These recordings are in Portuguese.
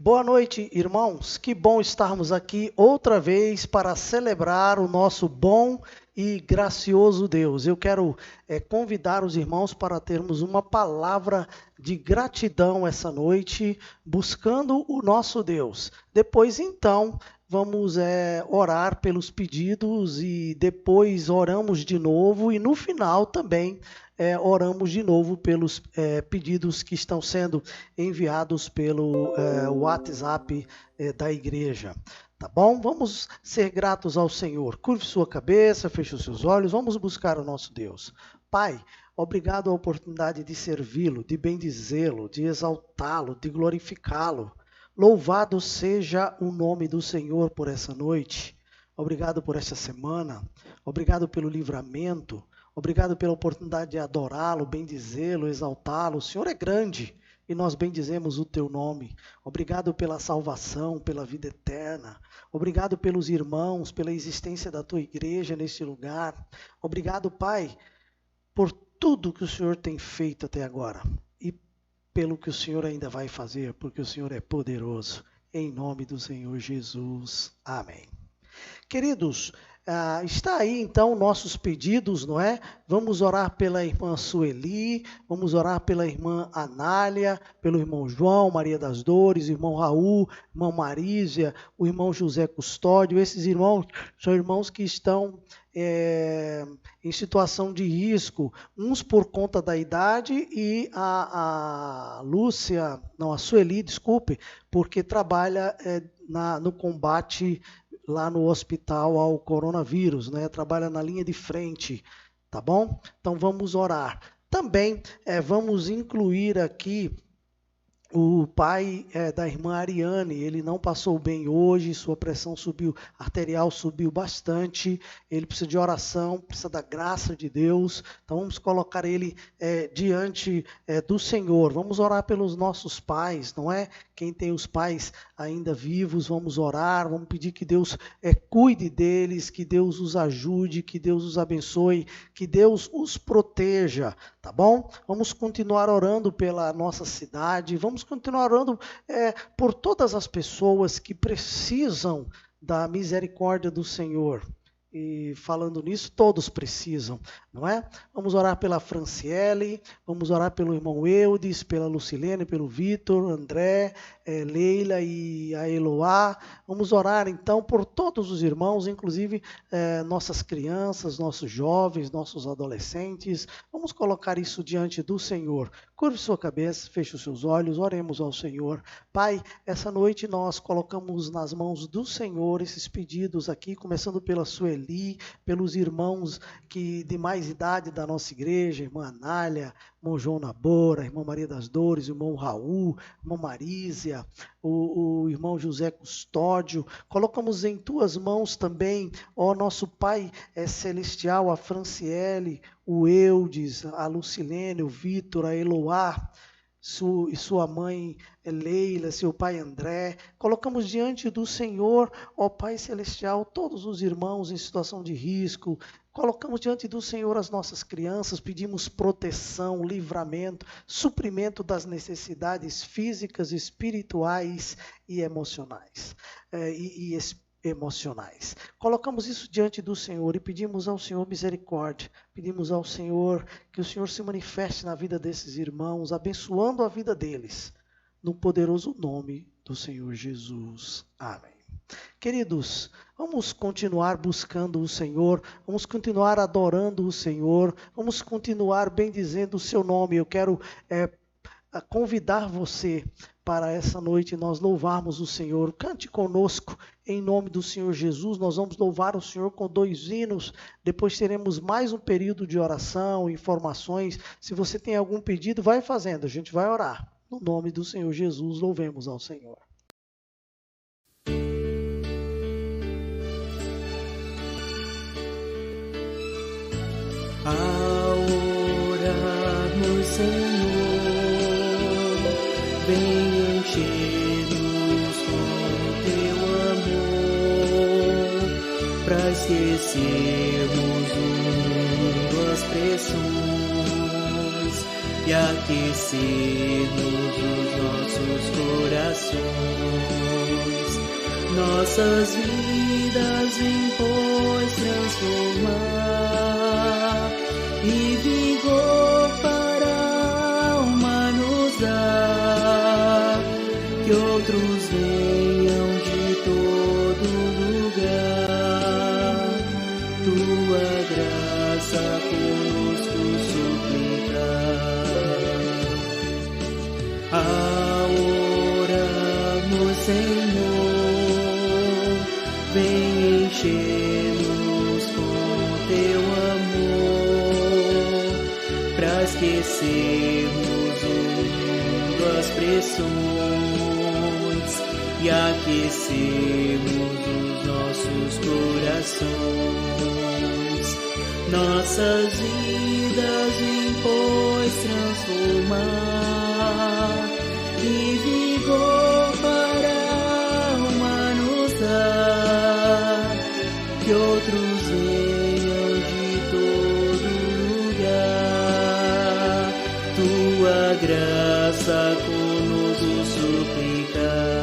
Boa noite, irmãos. Que bom estarmos aqui outra vez para celebrar o nosso bom e gracioso Deus. Eu quero convidar os irmãos para termos uma palavra de gratidão essa noite, buscando o nosso Deus. Depois, então, vamos orar pelos pedidos e depois oramos de novo e no final também oramos de novo pelos pedidos que estão sendo enviados pelo WhatsApp da igreja. Tá bom? Vamos ser gratos ao Senhor. Curve sua cabeça, feche os seus olhos, vamos buscar o nosso Deus. Pai, obrigado a oportunidade de servi-lo, de bendizê-lo, de exaltá-lo, de glorificá-lo. Louvado seja o nome do Senhor por essa noite. Obrigado por esta semana. Obrigado pelo livramento. Obrigado pela oportunidade de adorá-lo, bendizê-lo, exaltá-lo. O Senhor é grande e nós bendizemos o teu nome. Obrigado pela salvação, pela vida eterna. Obrigado pelos irmãos, pela existência da tua igreja neste lugar. Obrigado, Pai, por tudo que o Senhor tem feito até agora e pelo que o Senhor ainda vai fazer, porque o Senhor é poderoso. Em nome do Senhor Jesus. Amém. Queridos, está aí então nossos pedidos, não é? Vamos orar pela irmã Sueli, vamos orar pela irmã Anália, pelo irmão João, Maria das Dores, irmão Raul, irmã Marísia, o irmão José Custódio. Esses irmãos são irmãos que estão em situação de risco, uns por conta da idade e a Sueli, desculpe, porque trabalha no combate lá no hospital ao coronavírus, né? Trabalha na linha de frente, tá bom? Então vamos orar. Também vamos incluir aqui o pai da irmã Ariane. Ele não passou bem hoje, sua pressão arterial subiu bastante, ele precisa de oração, precisa da graça de Deus. Então vamos colocar ele diante do Senhor. Vamos orar pelos nossos pais, não é? Quem tem os pais ainda vivos, vamos orar, vamos pedir que Deus cuide deles, que Deus os ajude, que Deus os abençoe, que Deus os proteja, tá bom? Vamos continuar orando pela nossa cidade, vamos continuar orando por todas as pessoas que precisam da misericórdia do Senhor. E falando nisso, todos precisam, não é? Vamos orar pela Franciele, vamos orar pelo irmão Eudes, pela Lucilene, pelo Vitor, André, Leila e a Eloá. Vamos orar então por todos os irmãos, inclusive nossas crianças, nossos jovens, nossos adolescentes. Vamos colocar isso diante do Senhor. Curve sua cabeça, feche os seus olhos, oremos ao Senhor. Pai, essa noite nós colocamos nas mãos do Senhor esses pedidos aqui, começando pela Sueli, pelos irmãos de mais idade da nossa igreja, irmã Anália, irmão João Nabora, irmã Maria das Dores, irmão Raul, irmã Marísia, o irmão José Custódio. Colocamos em tuas mãos também, ó nosso Pai celestial, a Franciele, o Eudes, a Lucilene, o Vitor, a Eloá, e sua mãe Leila, seu pai André. Colocamos diante do Senhor, ó Pai Celestial, todos os irmãos em situação de risco. Colocamos diante do Senhor as nossas crianças, pedimos proteção, livramento, suprimento das necessidades físicas, espirituais e emocionais. Emocionais. Colocamos isso diante do Senhor e pedimos ao Senhor misericórdia, pedimos ao Senhor que o Senhor se manifeste na vida desses irmãos, abençoando a vida deles, no poderoso nome do Senhor Jesus. Amém. Queridos, vamos continuar buscando o Senhor, vamos continuar adorando o Senhor, vamos continuar bendizendo o seu nome. Eu quero convidar você para essa noite nós louvarmos o Senhor. Cante conosco em nome do Senhor Jesus. Nós vamos louvar o Senhor com 2 hinos. Depois teremos mais um período de oração, informações. Se você tem algum pedido, vai fazendo. A gente vai orar. No nome do Senhor Jesus, louvemos ao Senhor. Ao orarmos, Senhor, vem encher-nos com teu amor, pra esquecermos do mundo as pressões, e aquecermos os nossos corações. Nossas vidas vem, pois, transformar e vigor para a alma nos dar, que outros venham de todo lugar, tua graça conosco suplicar. Ao orarmos, Senhor, vem encher-nos com teu amor, pra esquecermos o mundo, as pressões, e aquecermos os nossos corações. Nossas vidas vem, pois, transformar e vigor para a alma nos dar, que outros venham de todo lugar, tua graça conosco suplicar.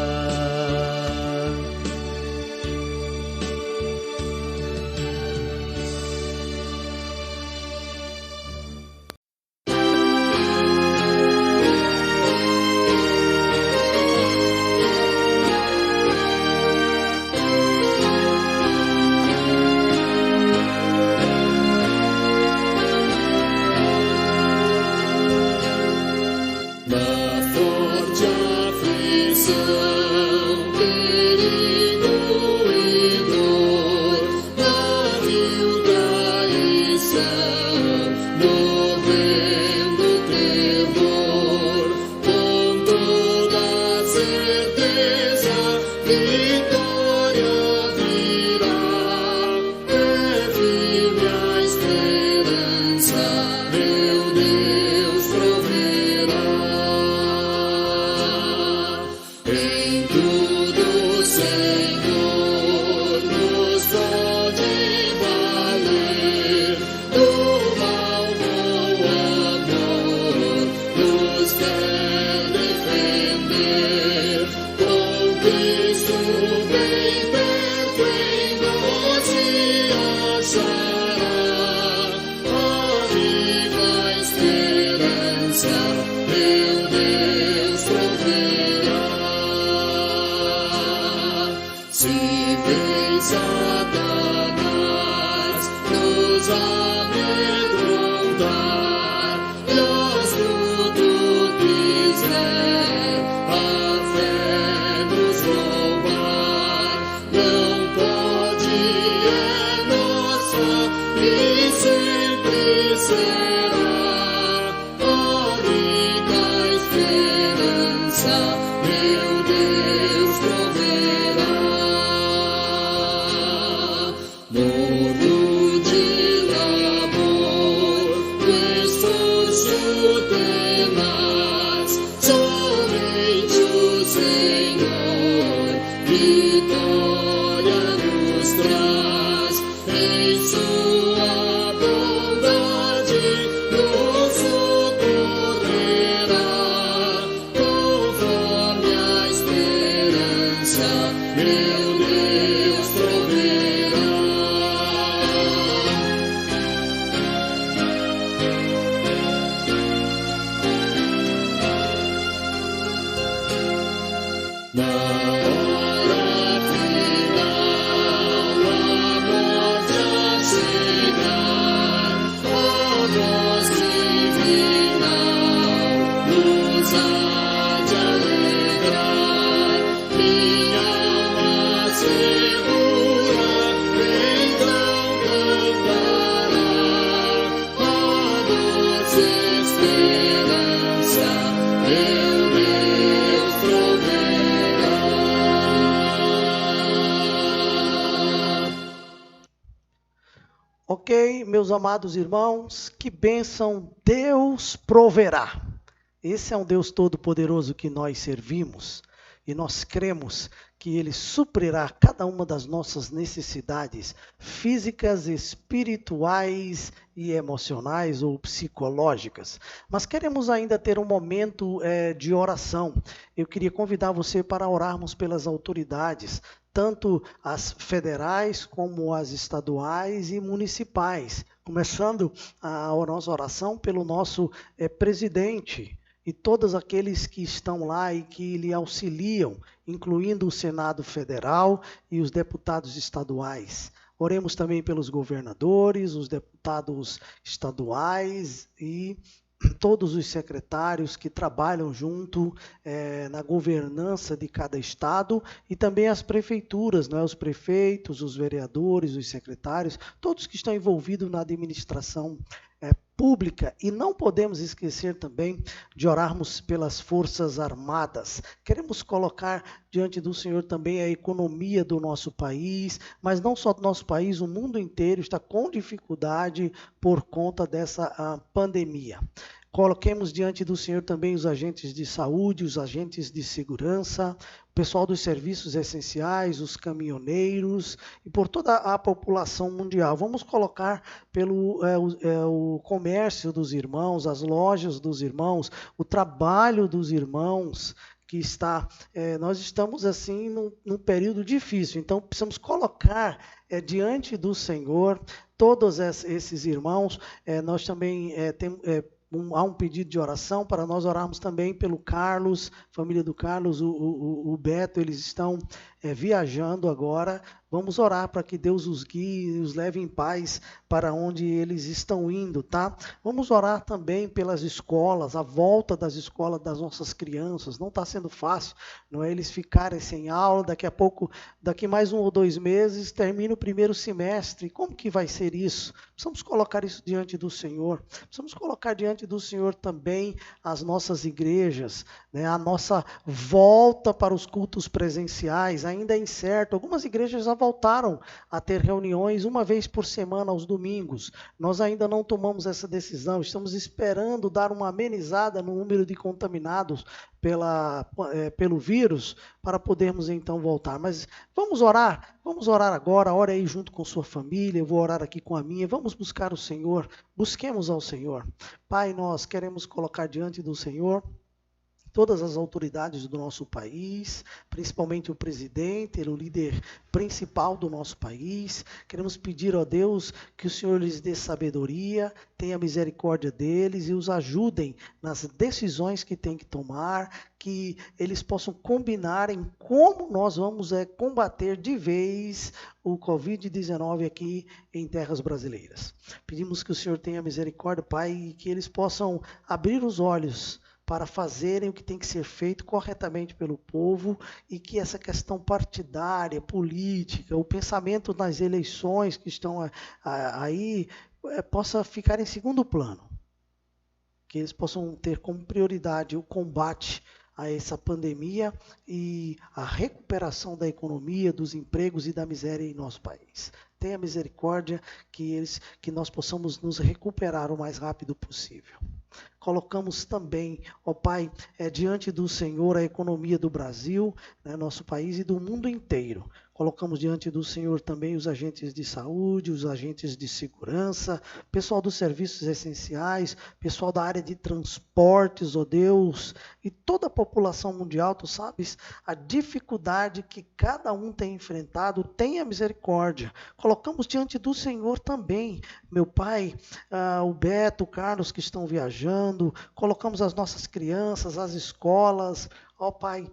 Ok, meus amados irmãos, que bênção, Deus proverá. Esse é um Deus todo-poderoso que nós servimos e nós cremos que Ele suprirá cada uma das nossas necessidades físicas, espirituais e emocionais ou psicológicas. Mas queremos ainda ter um momento de oração. Eu queria convidar você para orarmos pelas autoridades, tanto as federais como as estaduais e municipais. Começando a nossa oração pelo nosso presidente e todos aqueles que estão lá e que lhe auxiliam, incluindo o Senado Federal e os deputados estaduais. Oremos também pelos governadores, os deputados estaduais e todos os secretários que trabalham junto na governança de cada estado e também as prefeituras, os prefeitos, os vereadores, os secretários, todos que estão envolvidos na administração pública. E não podemos esquecer também de orarmos pelas Forças Armadas. Queremos colocar diante do Senhor também a economia do nosso país, mas não só do nosso país, o mundo inteiro está com dificuldade por conta dessa pandemia. Coloquemos diante do Senhor também os agentes de saúde, os agentes de segurança, o pessoal dos serviços essenciais, os caminhoneiros e por toda a população mundial. Vamos colocar pelo o comércio dos irmãos, as lojas dos irmãos, o trabalho dos irmãos, que nós estamos assim num período difícil, então precisamos colocar diante do Senhor todos esses irmãos. Nós também há um pedido de oração para nós orarmos também pelo Carlos, família do Carlos, o Beto, eles estão viajando agora. Vamos orar para que Deus os guie e os leve em paz para onde eles estão indo, tá? Vamos orar também pelas escolas, a volta das escolas das nossas crianças. Não está sendo fácil, não é? Eles ficarem sem aula, daqui a pouco, daqui mais 1 ou 2 meses, termina o primeiro semestre. Como que vai ser isso? Precisamos colocar isso diante do Senhor. Precisamos colocar diante do Senhor também as nossas igrejas, né? A nossa volta para os cultos presenciais. Ainda é incerto. Algumas igrejas já voltaram a ter reuniões uma vez por semana aos domingos. Nós ainda não tomamos essa decisão. Estamos esperando dar uma amenizada no número de contaminados pelo vírus para podermos então voltar. Mas vamos orar agora. Ore aí junto com sua família. Eu vou orar aqui com a minha. Vamos buscar o Senhor. Busquemos ao Senhor. Pai, nós queremos colocar diante do Senhor todas as autoridades do nosso país, principalmente o presidente, ele é o líder principal do nosso país. Queremos pedir a Deus que o Senhor lhes dê sabedoria, tenha misericórdia deles e os ajudem nas decisões que tem que tomar, que eles possam combinar em como nós vamos combater de vez o Covid-19 aqui em terras brasileiras. Pedimos que o Senhor tenha misericórdia, Pai, e que eles possam abrir os olhos para fazerem o que tem que ser feito corretamente pelo povo e que essa questão partidária, política, o pensamento nas eleições que estão aí, possa ficar em segundo plano. Que eles possam ter como prioridade o combate a essa pandemia e a recuperação da economia, dos empregos e da miséria em nosso país. Tenha misericórdia que nós possamos nos recuperar o mais rápido possível. Colocamos também, ó Pai, diante do Senhor a economia do Brasil, nosso país e do mundo inteiro. Colocamos diante do Senhor também os agentes de saúde, os agentes de segurança, pessoal dos serviços essenciais, pessoal da área de transportes, ó Deus, e toda a população mundial. Tu sabes a dificuldade que cada um tem enfrentado. Tenha misericórdia. Colocamos diante do Senhor também, meu Pai, o Beto, o Carlos que estão viajando. Colocamos as nossas crianças, as escolas. Ó Pai,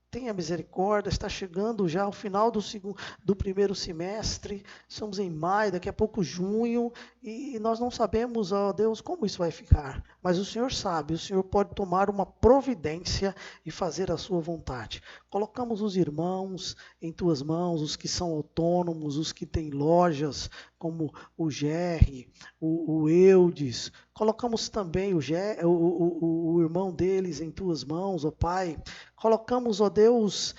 tenha misericórdia, está chegando já o final do primeiro semestre, estamos em maio, daqui a pouco junho, e nós não sabemos, ó Deus, como isso vai ficar. Mas o Senhor sabe, o Senhor pode tomar uma providência e fazer a sua vontade. Colocamos os irmãos em tuas mãos, os que são autônomos, os que têm lojas, como o Gerry, o Eudes. Colocamos também o irmão deles em tuas mãos, ó Pai. Colocamos, ó Deus,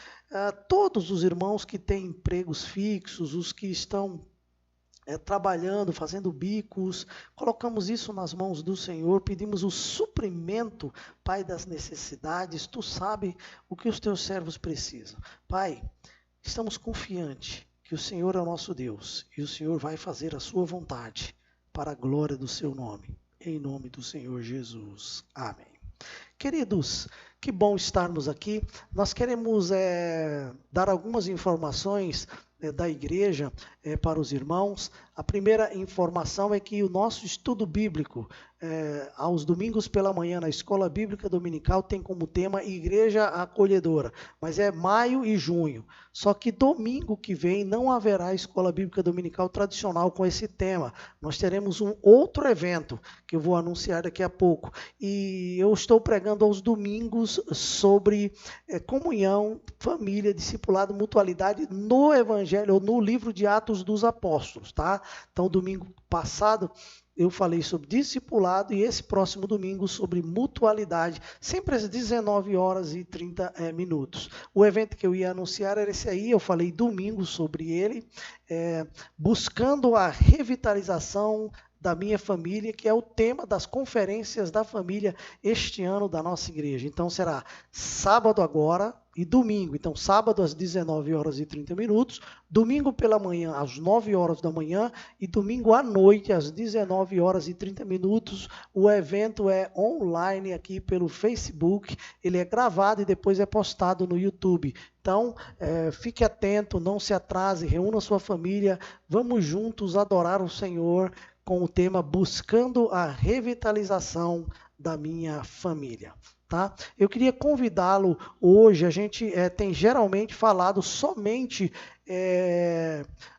todos os irmãos que têm empregos fixos, os que estão trabalhando, fazendo bicos, colocamos isso nas mãos do Senhor, pedimos o suprimento, Pai, das necessidades. Tu sabe o que os teus servos precisam. Pai, estamos confiantes que o Senhor é o nosso Deus e o Senhor vai fazer a sua vontade para a glória do seu nome. Em nome do Senhor Jesus. Amém. Queridos, que bom estarmos aqui. Nós queremos dar algumas informações da igreja para os irmãos. A primeira informação é que o nosso estudo bíblico, aos domingos pela manhã, na Escola Bíblica Dominical, tem como tema Igreja Acolhedora, mas é maio e junho. Só que domingo que vem não haverá Escola Bíblica Dominical tradicional com esse tema. Nós teremos um outro evento que eu vou anunciar daqui a pouco. E eu estou pregando aos domingos sobre comunhão, família, discipulado, mutualidade no Evangelho, ou no livro de Atos dos Apóstolos, tá? Então, domingo passado, eu falei sobre discipulado e esse próximo domingo sobre mutualidade, sempre às 19h30. O evento que eu ia anunciar era esse aí, eu falei domingo sobre ele, buscando a revitalização da minha família, que é o tema das conferências da família este ano da nossa igreja. Então será sábado agora e domingo. Então sábado às 19h30, domingo pela manhã às 9h da manhã e domingo à noite às 19h30. O evento é online aqui pelo Facebook, ele é gravado e depois é postado no YouTube. Então, fique atento, não se atrase, reúna sua família, vamos juntos adorar o Senhor com o tema Buscando a Revitalização da Minha Família. Tá? Eu queria convidá-lo hoje, a gente tem geralmente falado somente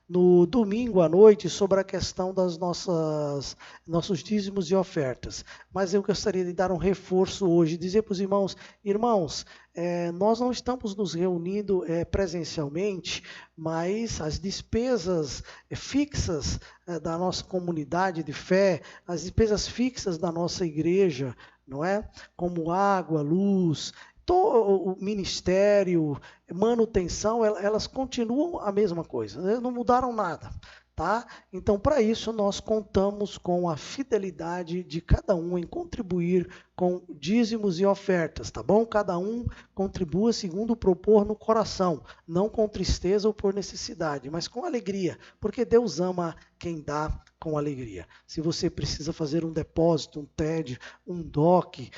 no domingo à noite sobre a questão das nossos dízimos e ofertas. Mas eu gostaria de dar um reforço hoje, dizer para os irmãos, nós não estamos nos reunindo presencialmente, mas as despesas fixas da nossa comunidade de fé, as despesas fixas da nossa igreja, não é? Como água, luz, todo o ministério, manutenção, elas continuam a mesma coisa, não mudaram nada. Tá? Então, para isso, nós contamos com a fidelidade de cada um em contribuir com dízimos e ofertas, tá bom? Cada um contribua segundo propor no coração, não com tristeza ou por necessidade, mas com alegria, porque Deus ama quem dá com alegria. Se você precisa fazer um depósito, um TED, um DOC,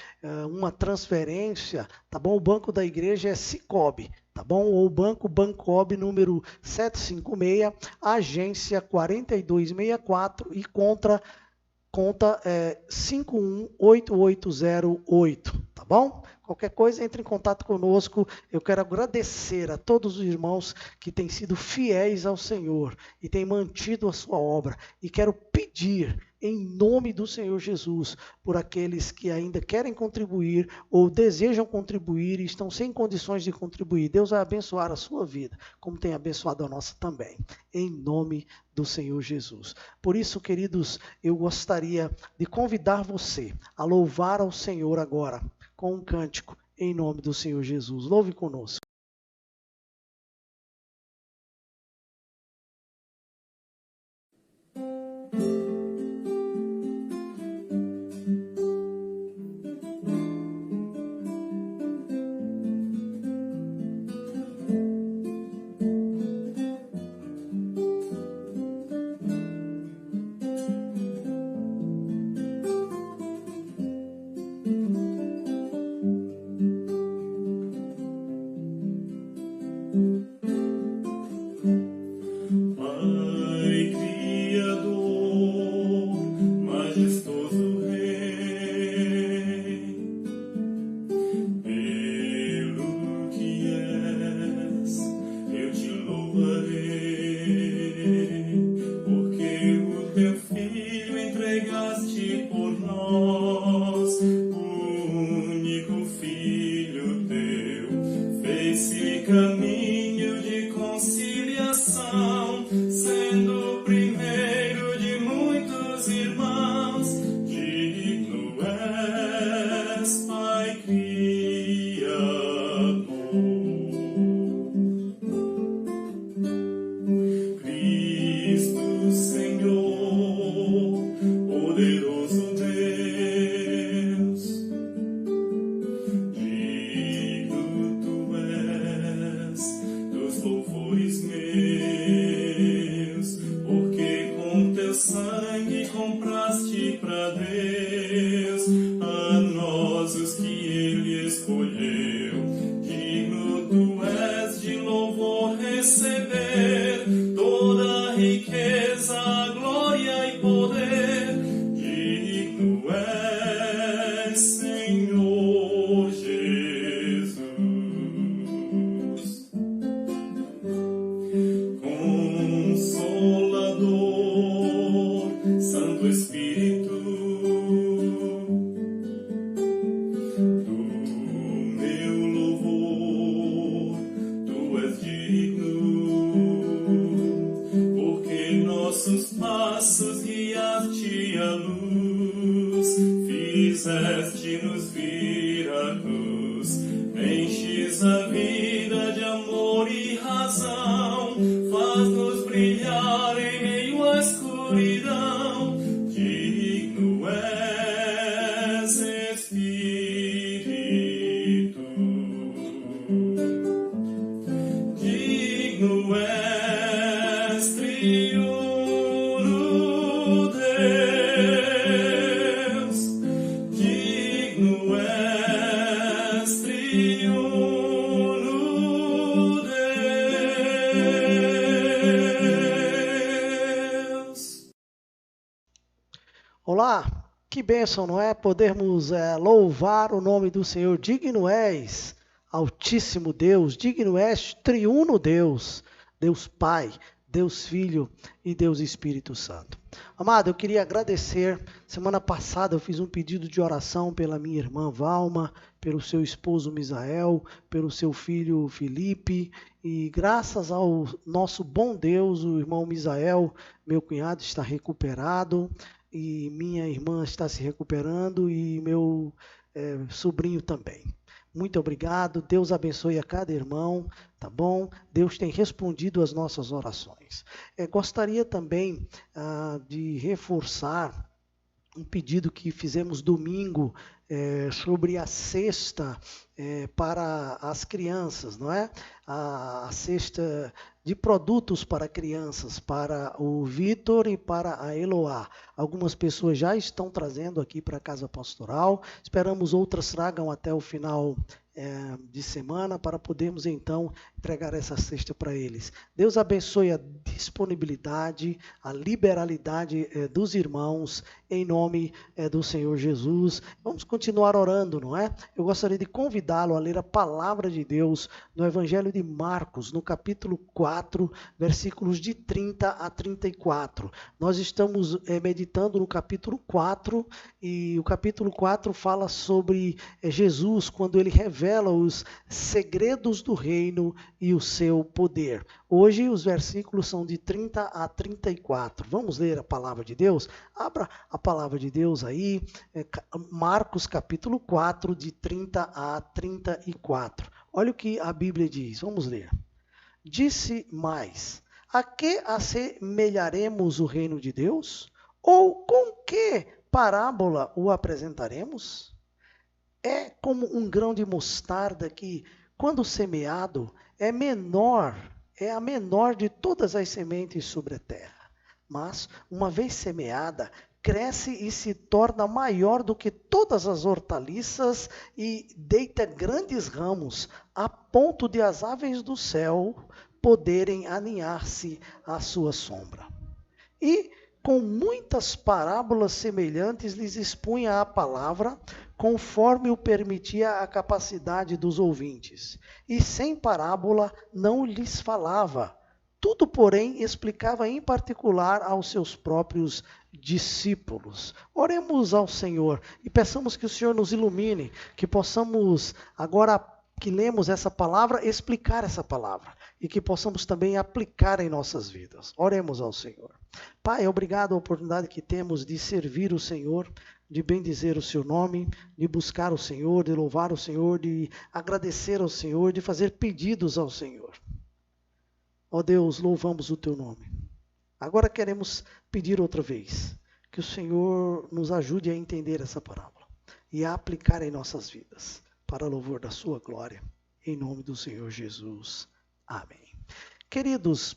uma transferência, tá bom? O banco da igreja é Sicob, tá bom? Ou o Banco Bancob, número 756, agência 4264 e conta 518808, tá bom? Qualquer coisa, entre em contato conosco. Eu quero agradecer a todos os irmãos que têm sido fiéis ao Senhor e têm mantido a sua obra. E quero pedir, em nome do Senhor Jesus, por aqueles que ainda querem contribuir ou desejam contribuir e estão sem condições de contribuir. Deus vai abençoar a sua vida, como tem abençoado a nossa também. Em nome do Senhor Jesus. Por isso, queridos, eu gostaria de convidar você a louvar ao Senhor agora, com um cântico, em nome do Senhor Jesus. Louve conosco. Cristo, Senhor. poderoso Deus, digno tu és dos louvores meus, porque com teu sangue compraste pra Deus a nós os que ele escolheu. Digno tu és de louvor receber toda a riqueza, glória e poder. Digno és, Senhor Jesus. Consolador, Santo Espírito, do meu louvor, tu és digno, porque nossos passos guiaste a luz, fizeste-nos vir a cruz, enches a vida de amor e razão, faz-nos brilhar em meio à escuridão. Digno és, Espírito, digno és, triuno Deus, digno és, triuno Deus. Olá, que bênção, não é? Podermos louvar o nome do Senhor. Digno és, Altíssimo Deus, digno és, triuno Deus, Deus Pai, Deus Filho e Deus Espírito Santo. Amado, eu queria agradecer. Semana passada eu fiz um pedido de oração pela minha irmã Valma, pelo seu esposo Misael, pelo seu filho Felipe, e graças ao nosso bom Deus, o irmão Misael, meu cunhado, está recuperado, e minha irmã está se recuperando, e meu sobrinho também. Muito obrigado, Deus abençoe a cada irmão, tá bom? Deus tem respondido às nossas orações. Gostaria também de reforçar um pedido que fizemos domingo sobre a cesta para as crianças, não é? A cesta de produtos para crianças, para o Vitor e para a Eloá. Algumas pessoas já estão trazendo aqui para a Casa Pastoral, esperamos outras tragam até o final de semana para podermos então entregar essa cesta para eles. Deus abençoe a disponibilidade, a liberalidade dos irmãos, em nome do Senhor Jesus. Vamos continuar orando, não é? Eu gostaria de convidá-lo a ler a palavra de Deus no Evangelho de Marcos, no capítulo 4, versículos de 30 a 34. Nós estamos meditando no capítulo 4, e o capítulo 4 fala sobre Jesus, quando ele revela os segredos do reino e o seu poder. Hoje os versículos são de 30 a 34. Vamos ler a palavra de Deus? Abra a palavra de Deus aí, Marcos capítulo 4, de 30 a 34. Olha o que a Bíblia diz, vamos ler. Disse mais: a que assemelharemos o reino de Deus? Ou com que parábola o apresentaremos? É como um grão de mostarda que, quando semeado, é a menor de todas as sementes sobre a terra. Mas, uma vez semeada, cresce e se torna maior do que todas as hortaliças e deita grandes ramos, a ponto de as aves do céu poderem aninhar-se à sua sombra. E, com muitas parábolas semelhantes, lhes expunha a palavra, conforme o permitia a capacidade dos ouvintes. E sem parábola não lhes falava. Tudo, porém, explicava em particular aos seus próprios discípulos. Oremos ao Senhor e peçamos que o Senhor nos ilumine, que possamos, agora que lemos essa palavra, explicar essa palavra e que possamos também aplicar em nossas vidas. Oremos ao Senhor. Pai, obrigado a oportunidade que temos de servir o Senhor, de bendizer o seu nome, de buscar o Senhor, de louvar o Senhor, de agradecer ao Senhor, de fazer pedidos ao Senhor. Ó Deus, louvamos o teu nome. Agora queremos pedir outra vez Que o Senhor nos ajude a entender essa parábola e a aplicar em nossas vidas, para louvor da sua glória, em nome do Senhor Jesus. Amém. Queridos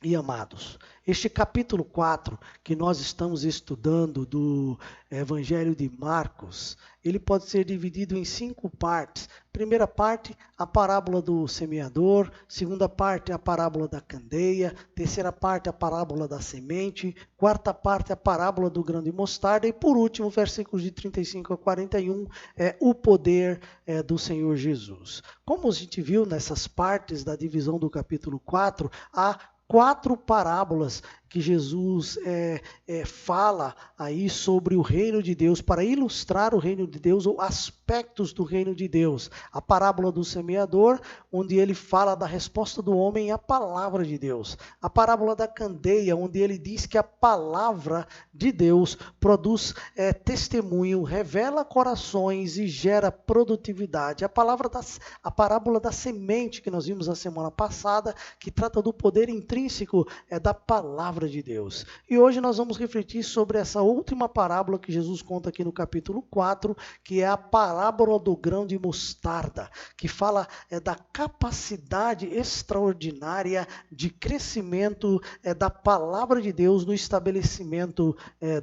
e amados, este capítulo 4 que nós estamos estudando do Evangelho de Marcos, ele pode ser dividido em 5 partes. Primeira parte, a parábola do semeador. Segunda parte, a parábola da candeia. Terceira parte, a parábola da semente. Quarta parte, a parábola do grão de mostarda. E por último, versículos de 35 a 41, o poder do Senhor Jesus. Como a gente viu nessas partes da divisão do capítulo 4, há 4 parábolas que Jesus fala aí sobre o reino de Deus, para ilustrar o reino de Deus ou aspectos do reino de Deus. A parábola do semeador, onde ele fala da resposta do homem à palavra de Deus. A parábola da candeia, onde ele diz que a palavra de Deus produz testemunho, revela corações e gera produtividade. A parábola da semente, que nós vimos a semana passada, que trata do poder intrínseco da palavra de Deus. E hoje nós vamos refletir sobre essa última parábola que Jesus conta aqui no capítulo 4, que é a parábola do grão de mostarda, que fala da capacidade extraordinária de crescimento da palavra de Deus no estabelecimento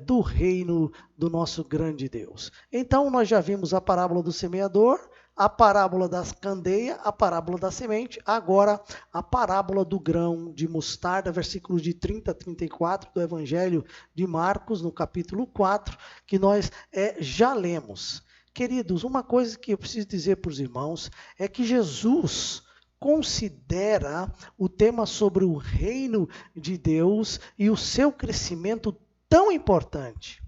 do reino do nosso grande Deus. Então nós já vimos a parábola do semeador, a parábola da candeia, a parábola da semente, agora a parábola do grão de mostarda, versículos de 30 a 34 do Evangelho de Marcos, no capítulo 4, que nós já lemos. Queridos, uma coisa que eu preciso dizer para os irmãos é que Jesus considera o tema sobre o reino de Deus e o seu crescimento tão importante.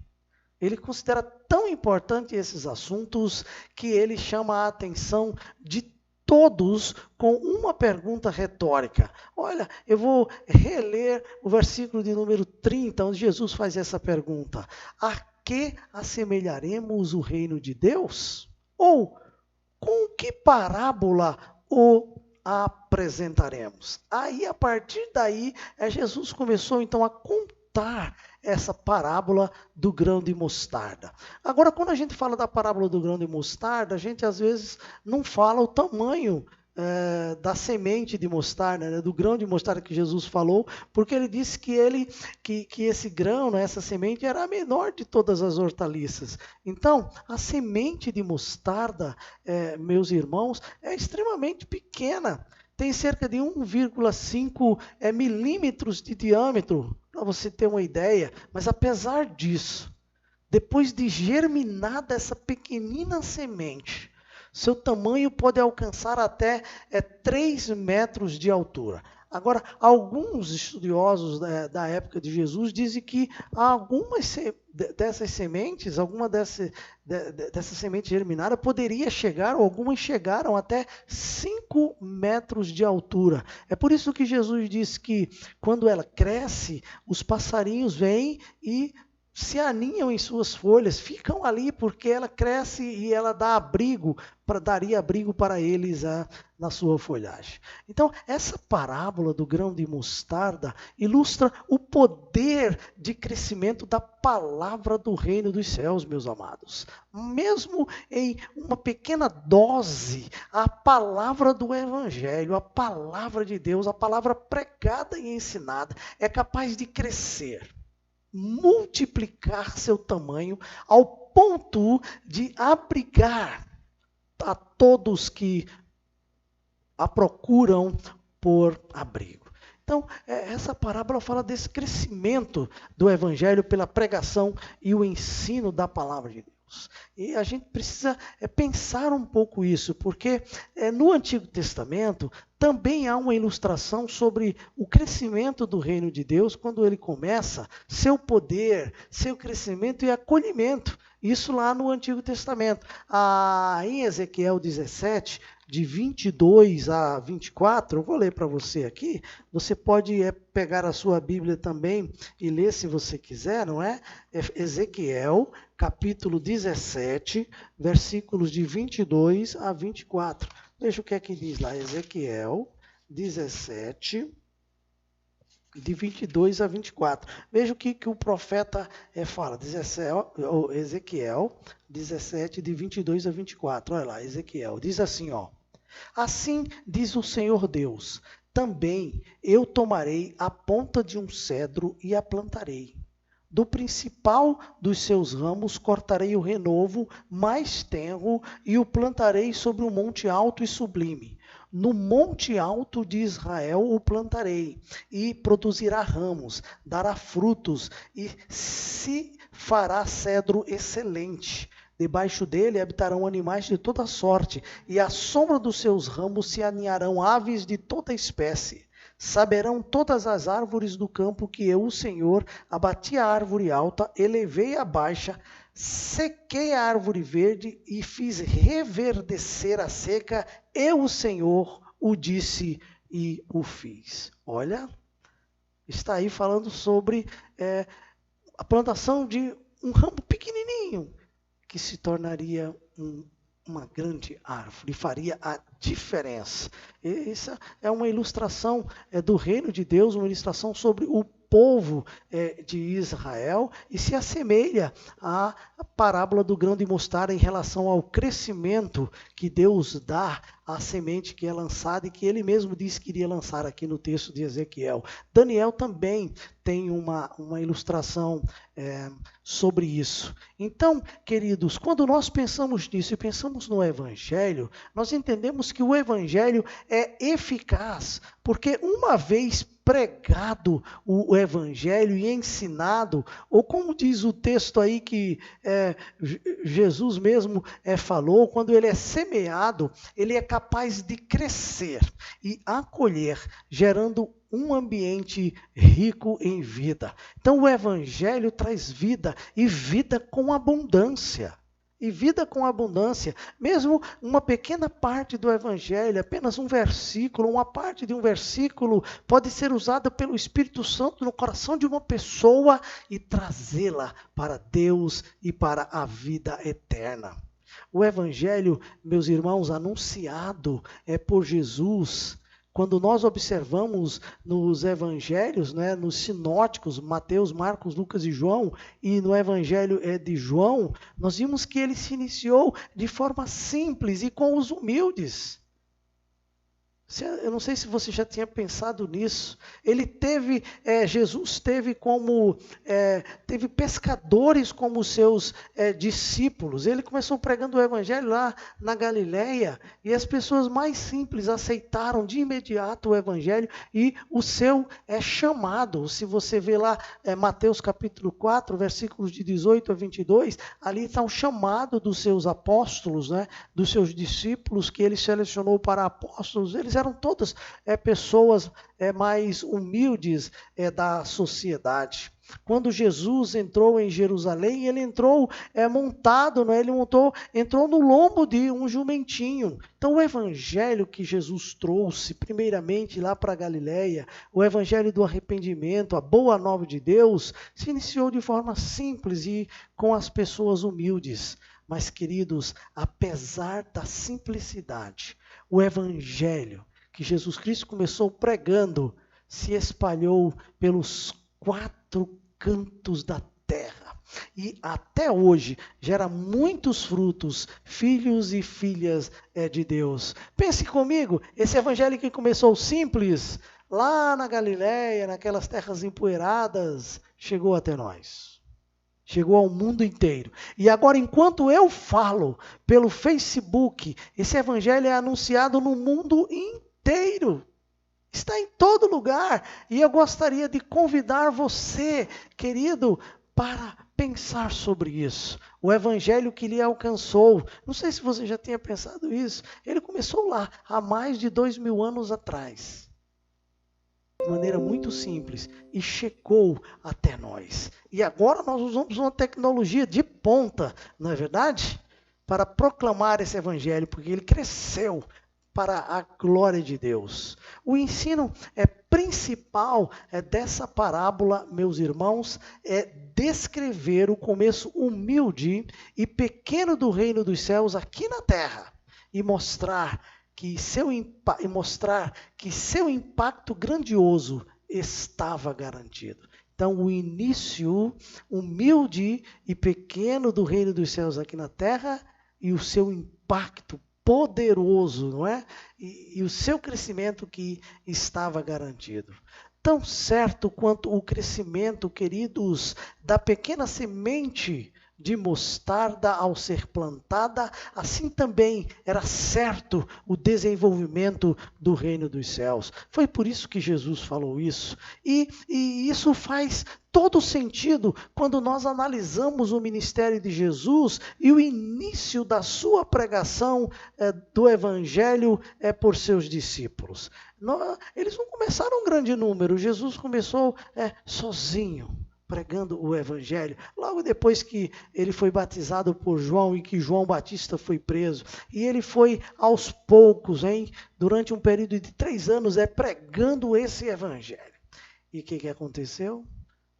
Ele considera tão importante esses assuntos que ele chama a atenção de todos com uma pergunta retórica. Olha, eu vou reler o versículo de número 30, onde Jesus faz essa pergunta. A que assemelharemos o reino de Deus? Ou com que parábola o apresentaremos? Aí, a partir daí, Jesus começou então a contar essa parábola do grão de mostarda. Agora, quando a gente fala da parábola do grão de mostarda, a gente às vezes não fala o tamanho da semente de mostarda, né, do grão de mostarda que Jesus falou, porque ele disse que esse grão, né, essa semente, era a menor de todas as hortaliças. Então, a semente de mostarda, meus irmãos, é extremamente pequena. Tem cerca de 1,5 milímetros de diâmetro, para você ter uma ideia. Mas apesar disso, depois de germinada essa pequenina semente, seu tamanho pode alcançar até 3 metros de altura. Agora, alguns estudiosos da época de Jesus dizem que algumas dessas sementes, alguma dessa semente germinada poderia chegar, ou algumas chegaram até 5 metros de altura. É por isso que Jesus diz que quando ela cresce, os passarinhos vêm e se aninham em suas folhas, ficam ali porque ela cresce e ela daria abrigo para eles na sua folhagem. Então, essa parábola do grão de mostarda ilustra o poder de crescimento da palavra do reino dos céus, meus amados. Mesmo em uma pequena dose, a palavra do Evangelho, a palavra de Deus, a palavra pregada e ensinada é capaz de crescer, multiplicar seu tamanho ao ponto de abrigar a todos que a procuram por abrigo. Então, essa parábola fala desse crescimento do Evangelho pela pregação e o ensino da palavra de Deus. E a gente precisa pensar um pouco isso, porque no Antigo Testamento também há uma ilustração sobre o crescimento do reino de Deus, quando ele começa, seu poder, seu crescimento e acolhimento. Isso lá no Antigo Testamento. Em Ezequiel 17, de 22 a 24, eu vou ler para você aqui. Você pode pegar a sua Bíblia também e ler se você quiser, não é? Ezequiel, capítulo 17, versículos de 22 a 24. Veja o que é que diz lá, Ezequiel 17, de 22 a 24. Veja o que o profeta fala. Ezequiel 17, de 22 a 24. Olha lá, Ezequiel. Diz assim, ó. Assim diz o Senhor Deus, também eu tomarei a ponta de um cedro e a plantarei. Do principal dos seus ramos cortarei o renovo mais tenro e o plantarei sobre um monte alto e sublime. No monte alto de Israel o plantarei, e produzirá ramos, dará frutos, e se fará cedro excelente. Debaixo dele habitarão animais de toda sorte, e à sombra dos seus ramos se aninharão aves de toda espécie. Saberão todas as árvores do campo que eu, o Senhor, abati a árvore alta, elevei a baixa, sequei a árvore verde e fiz reverdecer a seca. Eu, o Senhor, o disse e o fiz. Olha, está aí falando sobre a plantação de um ramo pequenininho, que se tornaria uma grande árvore, faria a diferença. Essa é uma ilustração do reino de Deus, uma ilustração sobre o povo de Israel, e se assemelha à parábola do grão de mostarda em relação ao crescimento que Deus dá à semente que é lançada e que ele mesmo disse que iria lançar aqui no texto de Ezequiel. Daniel também tem uma ilustração sobre isso. Então, queridos, quando nós pensamos nisso e pensamos no Evangelho, nós entendemos que o Evangelho é eficaz, porque uma vez pregado o Evangelho e ensinado, ou como diz o texto aí que Jesus mesmo falou, quando ele é semeado, ele é capaz de crescer e acolher, gerando um ambiente rico em vida. Então o Evangelho traz vida, e vida com abundância. E vida com abundância. Mesmo uma pequena parte do Evangelho, apenas um versículo, uma parte de um versículo, pode ser usada pelo Espírito Santo no coração de uma pessoa e trazê-la para Deus e para a vida eterna. O Evangelho, meus irmãos, anunciado por Jesus. Quando nós observamos nos evangelhos, nos sinóticos, Mateus, Marcos, Lucas e João, e no evangelho de João, nós vimos que ele se iniciou de forma simples e com os humildes. Eu não sei se você já tinha pensado nisso. Jesus teve pescadores como seus discípulos. Ele começou pregando o evangelho lá na Galileia, e as pessoas mais simples aceitaram de imediato o evangelho e o seu chamado. Se você vê lá Mateus capítulo 4, versículos de 18 a 22, ali está o chamado dos seus apóstolos, dos seus discípulos que ele selecionou para apóstolos. Eles eram todas pessoas mais humildes da sociedade. Quando Jesus entrou em Jerusalém, ele entrou montado, entrou no lombo de um jumentinho. Então o evangelho que Jesus trouxe, primeiramente lá para a Galileia, o evangelho do arrependimento, a boa nova de Deus, se iniciou de forma simples e com as pessoas humildes. Mas, queridos, apesar da simplicidade, o evangelho que Jesus Cristo começou pregando se espalhou pelos 4 cantos da terra. E até hoje gera muitos frutos, filhos e filhas de Deus. Pense comigo, esse evangelho que começou simples, lá na Galileia, naquelas terras empoeiradas, chegou até nós. Chegou ao mundo inteiro. E agora, enquanto eu falo pelo Facebook, esse evangelho é anunciado no mundo inteiro. Está em todo lugar. E eu gostaria de convidar você, querido, para pensar sobre isso. O evangelho que lhe alcançou. Não sei se você já tinha pensado isso. Ele começou lá, há mais de 2000 anos atrás. De maneira muito simples. E chegou até nós. E agora nós usamos uma tecnologia de ponta, não é verdade? Para proclamar esse evangelho, porque ele cresceu para a glória de Deus. O ensino principal dessa parábola, meus irmãos, é descrever o começo humilde e pequeno do reino dos céus aqui na terra e mostrar que seu impacto grandioso estava garantido. Então, o início humilde e pequeno do reino dos céus aqui na terra e o seu impacto poderoso, não é? E o seu crescimento que estava garantido. Tão certo quanto o crescimento, queridos, da pequena semente de mostarda ao ser plantada, assim também era certo o desenvolvimento do reino dos céus. Foi por isso que Jesus falou isso. E isso faz todo sentido quando nós analisamos o ministério de Jesus e o início da sua pregação do evangelho por seus discípulos. Eles não começaram um grande número, Jesus começou sozinho, pregando o evangelho. Logo depois que ele foi batizado por João e que João Batista foi preso. E ele foi aos poucos, durante um período de 3 anos, pregando esse evangelho. E o que aconteceu?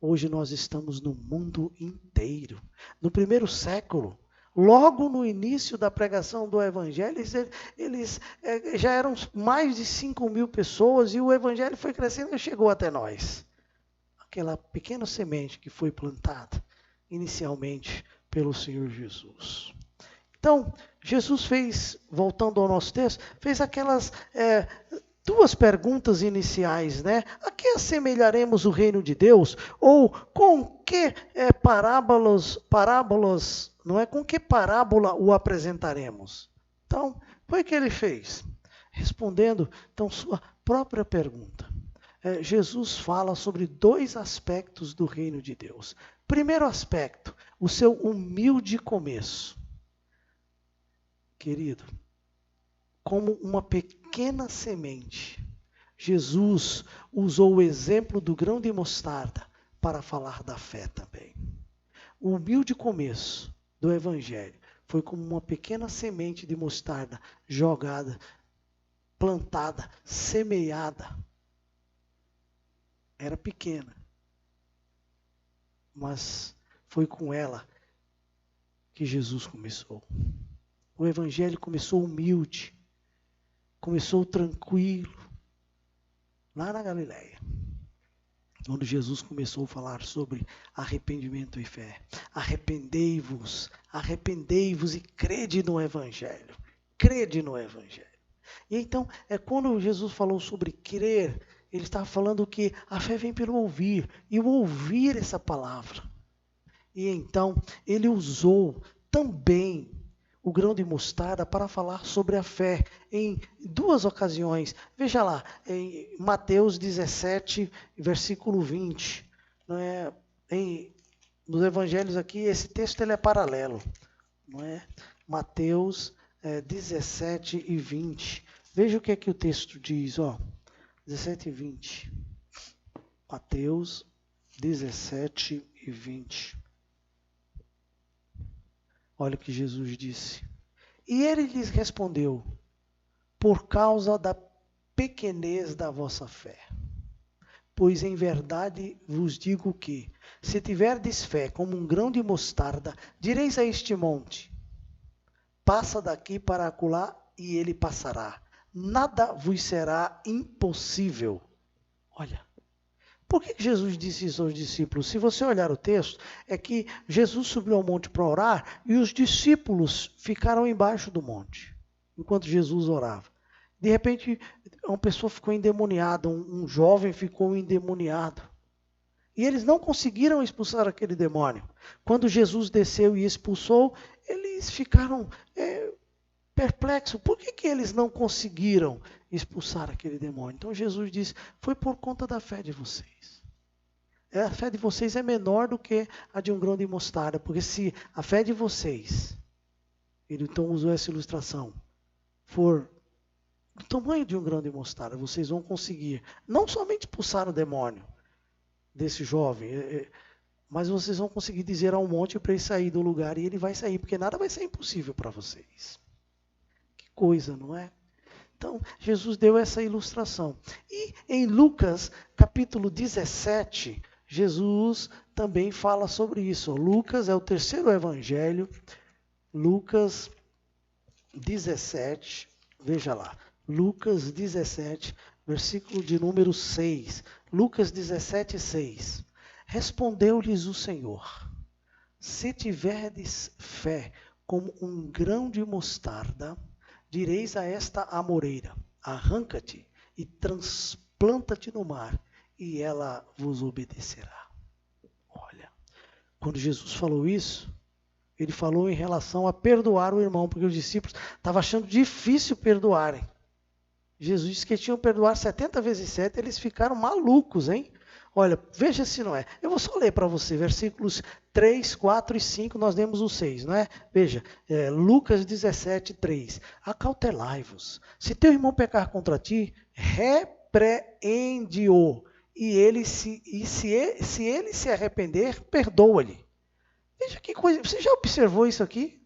Hoje nós estamos no mundo inteiro. No primeiro século, logo no início da pregação do evangelho, eles já eram mais de 5.000 pessoas e o evangelho foi crescendo e chegou até nós. Aquela pequena semente que foi plantada inicialmente pelo Senhor Jesus. Então, Jesus fez, voltando ao nosso texto, fez aquelas 2 perguntas iniciais, né? A que assemelharemos o reino de Deus? Ou com que parábolas, não é? Com que parábola o apresentaremos? Então, foi o que ele fez. Respondendo, então, sua própria pergunta. Jesus fala sobre 2 aspectos do reino de Deus. Primeiro aspecto, o seu humilde começo. Querido, como uma pequena semente, Jesus usou o exemplo do grão de mostarda para falar da fé também. O humilde começo do evangelho foi como uma pequena semente de mostarda jogada, plantada, semeada. Era pequena, mas foi com ela que Jesus começou. O evangelho começou humilde, começou tranquilo, lá na Galileia, quando Jesus começou a falar sobre arrependimento e fé. Arrependei-vos e crede no evangelho. Crede no evangelho. E então, quando Jesus falou sobre crer, ele estava falando que a fé vem pelo ouvir, e o ouvir essa palavra. E então, ele usou também o grão de mostarda para falar sobre a fé em 2 ocasiões. Veja lá, em Mateus 17, versículo 20. Não é? Nos evangelhos aqui, esse texto ele é paralelo. Não é? Mateus 17 e 20. Veja o que é que o texto diz, ó. 17 e 20. Mateus 17 e 20. Olha o que Jesus disse. E ele lhes respondeu: por causa da pequenez da vossa fé. Pois em verdade vos digo que, se tiverdes fé como um grão de mostarda, direis a este monte: passa daqui para acolá, e ele passará. Nada vos será impossível. Olha, por que Jesus disse isso aos discípulos? Se você olhar o texto, é que Jesus subiu ao monte para orar e os discípulos ficaram embaixo do monte, enquanto Jesus orava. De repente, uma pessoa ficou endemoniada, um jovem ficou endemoniado. E eles não conseguiram expulsar aquele demônio. Quando Jesus desceu e expulsou, eles ficaram perplexo. Por que eles não conseguiram expulsar aquele demônio? Então Jesus disse, foi por conta da fé de vocês. A fé de vocês é menor do que a de um grão de mostarda, porque se a fé de vocês, ele então usou essa ilustração, for o tamanho de um grão de mostarda, vocês vão conseguir não somente expulsar o demônio desse jovem, mas vocês vão conseguir dizer ao monte para ele sair do lugar, e ele vai sair, porque nada vai ser impossível para vocês. Coisa, não é? Então, Jesus deu essa ilustração. E em Lucas, capítulo 17, Jesus também fala sobre isso. Lucas é o 3º evangelho. Lucas 17, veja lá. Lucas 17, versículo de número 6. Lucas 17, 6. Respondeu-lhes o Senhor: se tiverdes fé como um grão de mostarda, direis a esta amoreira: arranca-te e transplanta-te no mar, e ela vos obedecerá. Olha, quando Jesus falou isso, ele falou em relação a perdoar o irmão, porque os discípulos estavam achando difícil perdoarem. Jesus disse que tinham que perdoar 70 vezes 7, eles ficaram malucos, hein? Olha, veja se não é. Eu vou só ler para você, versículos 3, 4 e 5, nós demos o 6, não é? Veja, Lucas 17, 3. Acautelai-vos. Se teu irmão pecar contra ti, repreende-o. E se ele se arrepender, perdoa-lhe. Veja que coisa, você já observou isso aqui?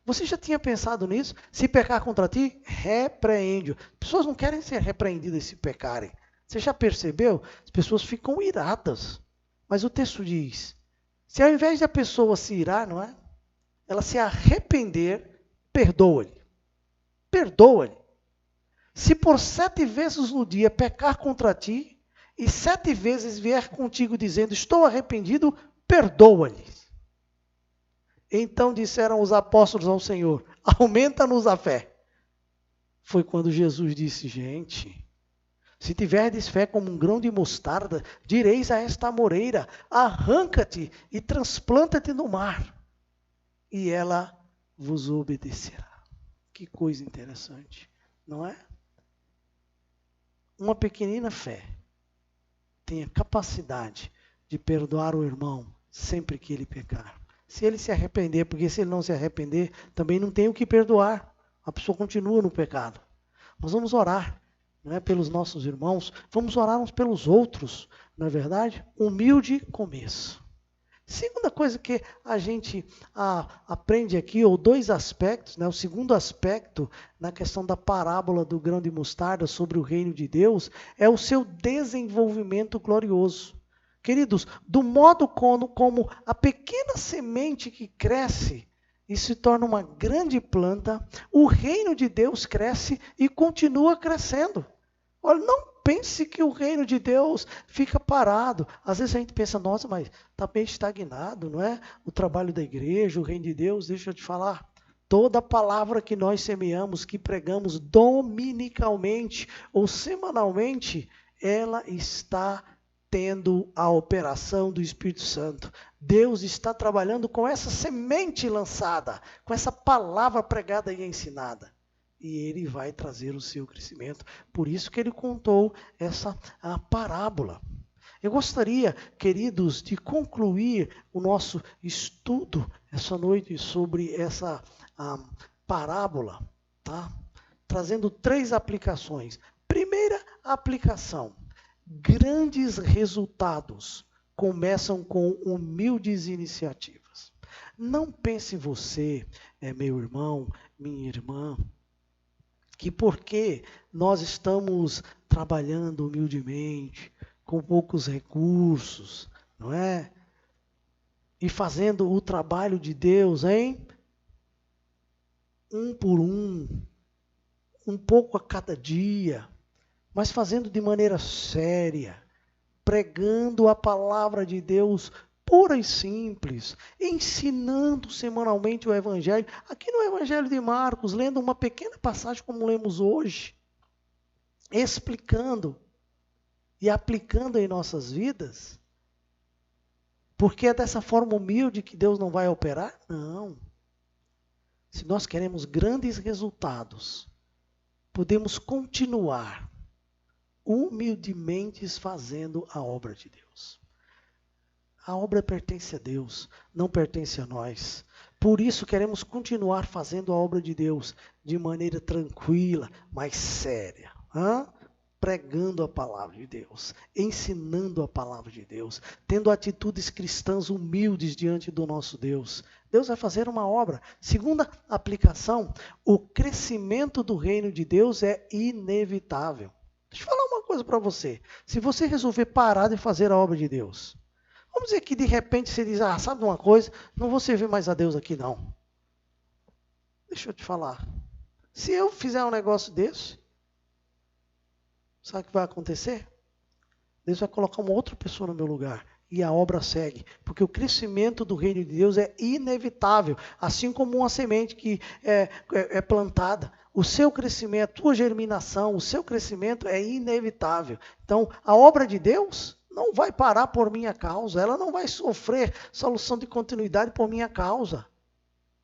Você já tinha pensado nisso? Se pecar contra ti, repreende-o. As pessoas não querem ser repreendidas se pecarem. Você já percebeu? As pessoas ficam iradas. Mas o texto diz, se ao invés da pessoa se irar, não é? Ela se arrepender, perdoa-lhe. Perdoa-lhe. Se por 7 vezes no dia pecar contra ti, e 7 vezes vier contigo dizendo, estou arrependido, perdoa-lhe. Então disseram os apóstolos ao Senhor, aumenta-nos a fé. Foi quando Jesus disse, gente, se tiverdes fé como um grão de mostarda, direis a esta amoreira, arranca-te e transplanta-te no mar, e ela vos obedecerá. Que coisa interessante, não é? Uma pequenina fé tem a capacidade de perdoar o irmão sempre que ele pecar. Se ele se arrepender, porque se ele não se arrepender, também não tem o que perdoar. A pessoa continua no pecado. Nós vamos orar, não é, pelos nossos irmãos, vamos orar uns pelos outros, não é verdade? Humilde começo. Segunda coisa que a gente aprende aqui, ou 2 aspectos, né? O segundo aspecto na questão da parábola do grão de mostarda sobre o reino de Deus, é o seu desenvolvimento glorioso. Queridos, do modo como a pequena semente que cresce e se torna uma grande planta, o reino de Deus cresce e continua crescendo. Olha, não pense que o reino de Deus fica parado. Às vezes a gente pensa, nossa, mas está bem estagnado, não é? O trabalho da igreja, o reino de Deus, deixa eu te falar. Toda palavra que nós semeamos, que pregamos dominicalmente ou semanalmente, ela está tendo a operação do Espírito Santo. Deus está trabalhando com essa semente lançada, com essa palavra pregada e ensinada. E ele vai trazer o seu crescimento. Por isso que ele contou essa parábola. Eu gostaria, queridos, de concluir o nosso estudo essa noite sobre essa parábola, tá? Trazendo 3 aplicações. Primeira aplicação. Grandes resultados começam com humildes iniciativas. Não pense você, meu irmão, minha irmã, que porque nós estamos trabalhando humildemente, com poucos recursos, não é? E fazendo o trabalho de Deus, hein? Um por um pouco a cada dia, mas fazendo de maneira séria, pregando a palavra de Deus pura e simples, ensinando semanalmente o Evangelho. Aqui no Evangelho de Marcos, lendo uma pequena passagem como lemos hoje, explicando e aplicando em nossas vidas, porque é dessa forma humilde que Deus não vai operar? Não. Se nós queremos grandes resultados, podemos continuar humildemente fazendo a obra de Deus. A obra pertence a Deus, não pertence a nós. Por isso queremos continuar fazendo a obra de Deus de maneira tranquila, mas séria. Pregando a palavra de Deus, ensinando a palavra de Deus, tendo atitudes cristãs humildes diante do nosso Deus. Deus vai fazer uma obra. Segunda aplicação, o crescimento do reino de Deus é inevitável. Deixa eu falar uma coisa para você. Se você resolver parar de fazer a obra de Deus, vamos dizer que de repente você diz, sabe uma coisa? Não vou servir mais a Deus aqui não. Deixa eu te falar. Se eu fizer um negócio desse, sabe o que vai acontecer? Deus vai colocar uma outra pessoa no meu lugar. E a obra segue. Porque o crescimento do reino de Deus é inevitável. Assim como uma semente que é plantada. O seu crescimento, a tua germinação, o seu crescimento é inevitável. Então, a obra de Deus não vai parar por minha causa. Ela não vai sofrer solução de continuidade por minha causa.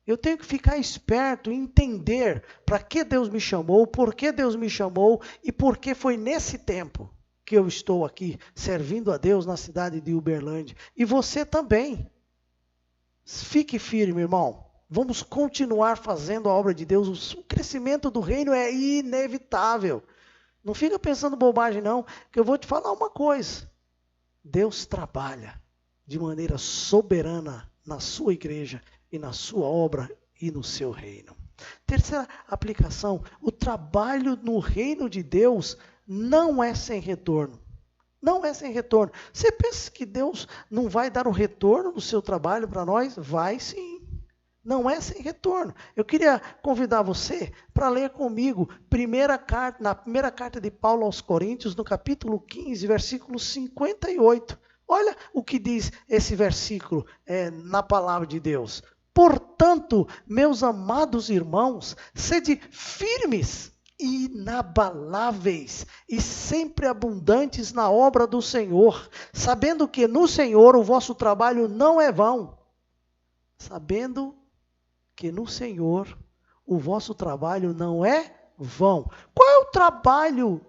Eu tenho que ficar esperto e entender para que Deus me chamou, por que Deus me chamou e por que foi nesse tempo que eu estou aqui servindo a Deus na cidade de Uberlândia. E você também. Fique firme, irmão. Vamos continuar fazendo a obra de Deus. O crescimento do reino é inevitável. Não fica pensando bobagem não, que eu vou te falar uma coisa. Deus trabalha de maneira soberana na sua igreja e na sua obra e no seu reino. Terceira aplicação, o trabalho no reino de Deus não é sem retorno. Não é sem retorno. Você pensa que Deus não vai dar um retorno do seu trabalho para nós? Vai sim. Não é sem retorno. Eu queria convidar você para ler comigo na primeira carta de Paulo aos Coríntios, no capítulo 15, versículo 58. Olha o que diz esse versículo na palavra de Deus. Portanto, meus amados irmãos, sede firmes, inabaláveis e sempre abundantes na obra do Senhor, sabendo que no Senhor o vosso trabalho não é vão. Sabendo que no Senhor o vosso trabalho não é vão. Qual é o trabalho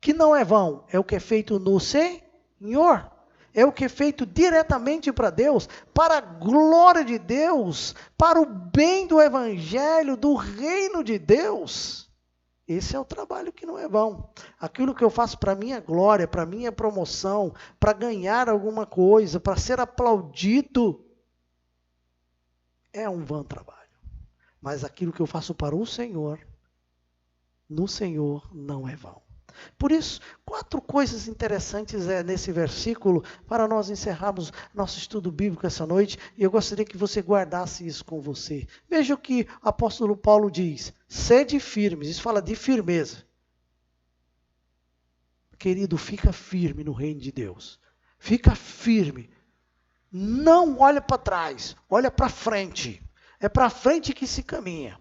que não é vão? É o que é feito no Senhor. É o que é feito diretamente para Deus, para a glória de Deus, para o bem do Evangelho, do reino de Deus. Esse é o trabalho que não é vão. Aquilo que eu faço para a minha glória, para a minha promoção, para ganhar alguma coisa, para ser aplaudido, é um vão trabalho. Mas aquilo que eu faço para o Senhor, no Senhor não é vão. Por isso, 4 coisas interessantes nesse versículo para nós encerrarmos nosso estudo bíblico essa noite. E eu gostaria que você guardasse isso com você. Veja o que o apóstolo Paulo diz. Sede firmes. Isso fala de firmeza. Querido, fica firme no reino de Deus. Fica firme. Não olha para trás. Olha para frente. É para frente que se caminha.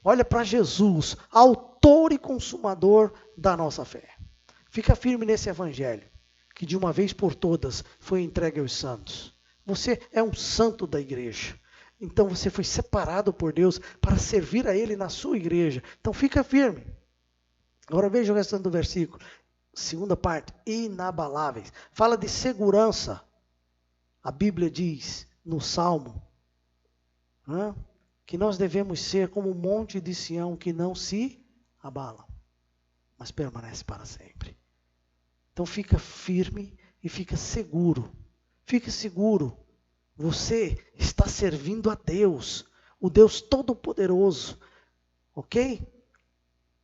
Olha para Jesus, autor e consumador da nossa fé. Fica firme nesse evangelho, que de uma vez por todas foi entregue aos santos. Você é um santo da igreja. Então você foi separado por Deus para servir a Ele na sua igreja. Então fica firme. Agora veja o restante do versículo. Segunda parte, inabaláveis. Fala de segurança. A Bíblia diz no Salmo, que nós devemos ser como o monte de Sião que não se abala, mas permanece para sempre. Então fica firme e fica seguro. Fique seguro. Você está servindo a Deus, o Deus Todo-Poderoso. Ok?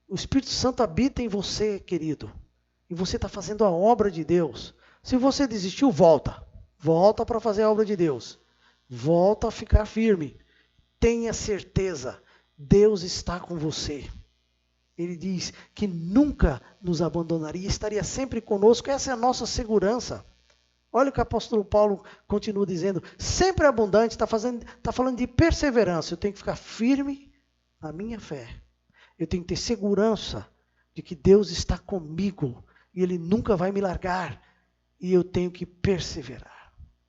O Espírito Santo habita em você, querido. E você está fazendo a obra de Deus. Se você desistiu, volta. Volta para fazer a obra de Deus. Volta a ficar firme. Tenha certeza, Deus está com você. Ele diz que nunca nos abandonaria, estaria sempre conosco. Essa é a nossa segurança. Olha o que o apóstolo Paulo continua dizendo. Sempre abundante, está falando de perseverança. Eu tenho que ficar firme na minha fé. Eu tenho que ter segurança de que Deus está comigo e Ele nunca vai me largar. E eu tenho que perseverar.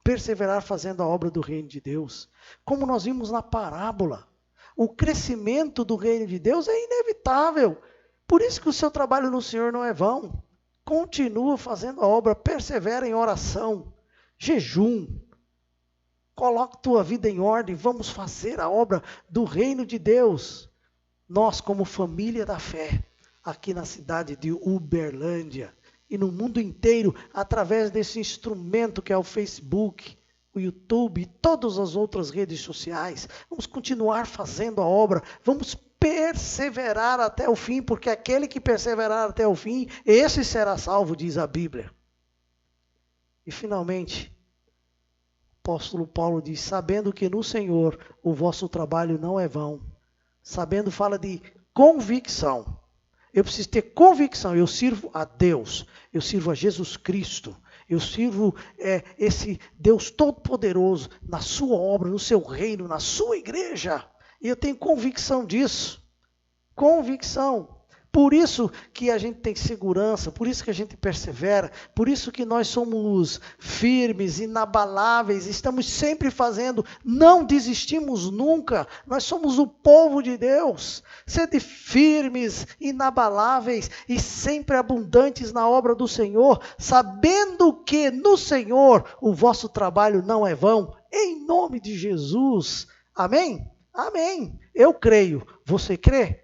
Perseverar fazendo a obra do reino de Deus. Como nós vimos na parábola, o crescimento do reino de Deus é inevitável. Por isso que o seu trabalho no Senhor não é vão. Continua fazendo a obra, persevera em oração, jejum. Coloca tua vida em ordem, vamos fazer a obra do reino de Deus. Nós, como família da fé, aqui na cidade de Uberlândia, e no mundo inteiro, através desse instrumento que é o Facebook, o YouTube e todas as outras redes sociais. Vamos continuar fazendo a obra, vamos perseverar até o fim, porque aquele que perseverar até o fim, esse será salvo, diz a Bíblia. E finalmente, o apóstolo Paulo diz, sabendo que no Senhor o vosso trabalho não é vão. Sabendo fala de convicção. Eu preciso ter convicção. Eu sirvo a Deus. Eu sirvo a Jesus Cristo. Eu sirvo esse Deus Todo-Poderoso na sua obra, no seu reino, na sua igreja. E eu tenho convicção disso. Convicção. Por isso que a gente tem segurança, por isso que a gente persevera, por isso que nós somos firmes, inabaláveis, estamos sempre fazendo, não desistimos nunca, nós somos o povo de Deus. Sede firmes, inabaláveis e sempre abundantes na obra do Senhor, sabendo que no Senhor o vosso trabalho não é vão, em nome de Jesus. Amém? Amém. Eu creio. Você crê?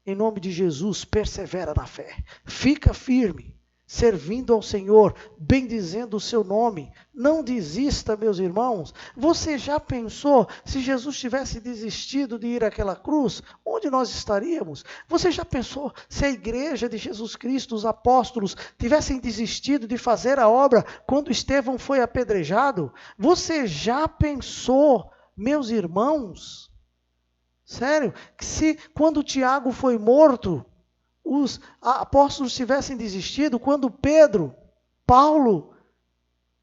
Em nome de Jesus, persevera na fé. Fica firme, servindo ao Senhor, bendizendo o seu nome. Não desista, meus irmãos. Você já pensou, se Jesus tivesse desistido de ir àquela cruz, onde nós estaríamos? Você já pensou, se a igreja de Jesus Cristo, os apóstolos, tivessem desistido de fazer a obra quando Estevão foi apedrejado? Você já pensou, meus irmãos? Sério, que se quando Tiago foi morto, os apóstolos tivessem desistido, quando Pedro, Paulo,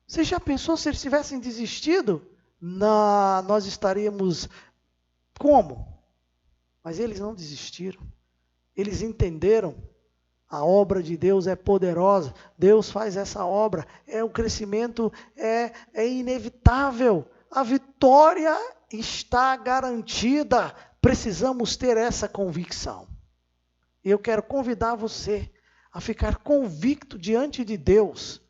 você já pensou se eles tivessem desistido? Nós estaríamos como? Mas eles não desistiram. Eles entenderam. A obra de Deus é poderosa. Deus faz essa obra. O crescimento é inevitável. A vitória está garantida. Precisamos ter essa convicção. E eu quero convidar você a ficar convicto diante de Deus,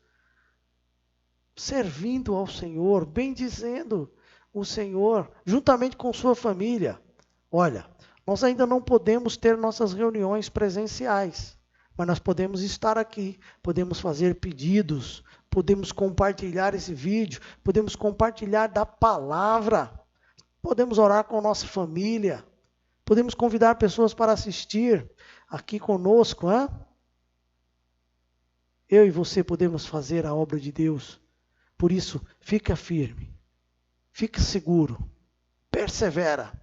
servindo ao Senhor, bendizendo o Senhor, juntamente com sua família. Olha, nós ainda não podemos ter nossas reuniões presenciais, mas nós podemos estar aqui, podemos fazer pedidos, podemos compartilhar esse vídeo, podemos compartilhar da palavra. Podemos orar com a nossa família. Podemos convidar pessoas para assistir aqui conosco. Hein? Eu e você podemos fazer a obra de Deus. Por isso, fica firme. Fica seguro. Persevera.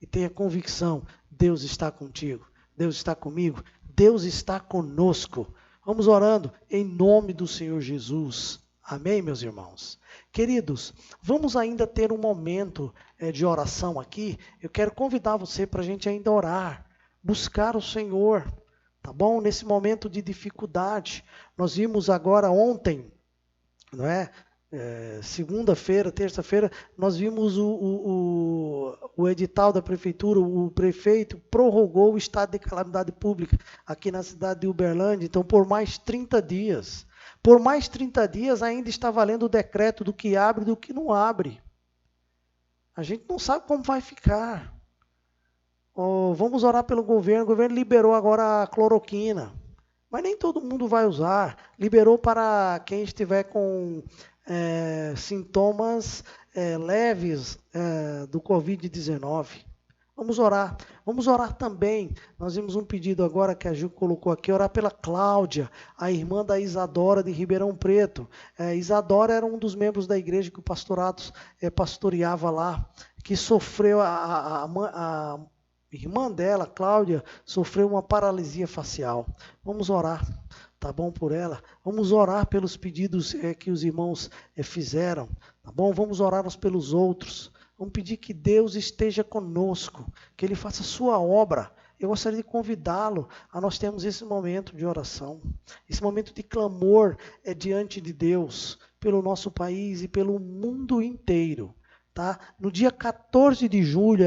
E tenha convicção. Deus está contigo. Deus está comigo. Deus está conosco. Vamos orando em nome do Senhor Jesus. Amém, meus irmãos? Queridos, vamos ainda ter um momento de oração aqui. Eu quero convidar você para a gente ainda orar, buscar o Senhor, tá bom? Nesse momento de dificuldade. Nós vimos agora ontem, não é? Segunda-feira, terça-feira, nós vimos o edital da prefeitura, o prefeito prorrogou o estado de calamidade pública aqui na cidade de Uberlândia, então por mais 30 dias. Por mais 30 dias ainda está valendo o decreto do que abre e do que não abre. A gente não sabe como vai ficar. Vamos orar pelo governo. O governo liberou agora a cloroquina. Mas nem todo mundo vai usar. Liberou para quem estiver com sintomas leves do Covid-19. Vamos orar. Vamos orar também. Nós vimos um pedido agora que a Gil colocou aqui, orar pela Cláudia, a irmã da Isadora de Ribeirão Preto. Isadora era um dos membros da igreja que o pastorado pastoreava lá, que sofreu, a irmã dela, Cláudia, sofreu uma paralisia facial. Vamos orar, tá bom, por ela? Vamos orar pelos pedidos que os irmãos fizeram, tá bom? Vamos orar uns pelos outros. Vamos pedir que Deus esteja conosco, que Ele faça a sua obra. Eu gostaria de convidá-lo a nós termos esse momento de oração, esse momento de clamor diante de Deus, pelo nosso país e pelo mundo inteiro. Tá? No dia 14 de julho,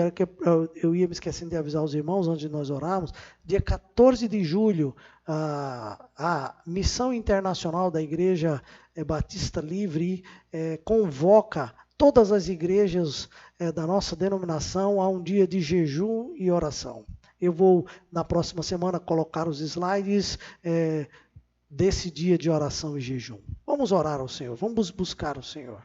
eu ia me esquecendo de avisar os irmãos antes de nós orarmos, dia 14 de julho, a Missão Internacional da Igreja Batista Livre convoca todas as igrejas da nossa denominação a um dia de jejum e oração. Eu vou, na próxima semana, colocar os slides desse dia de oração e jejum. Vamos orar ao Senhor, vamos buscar o Senhor.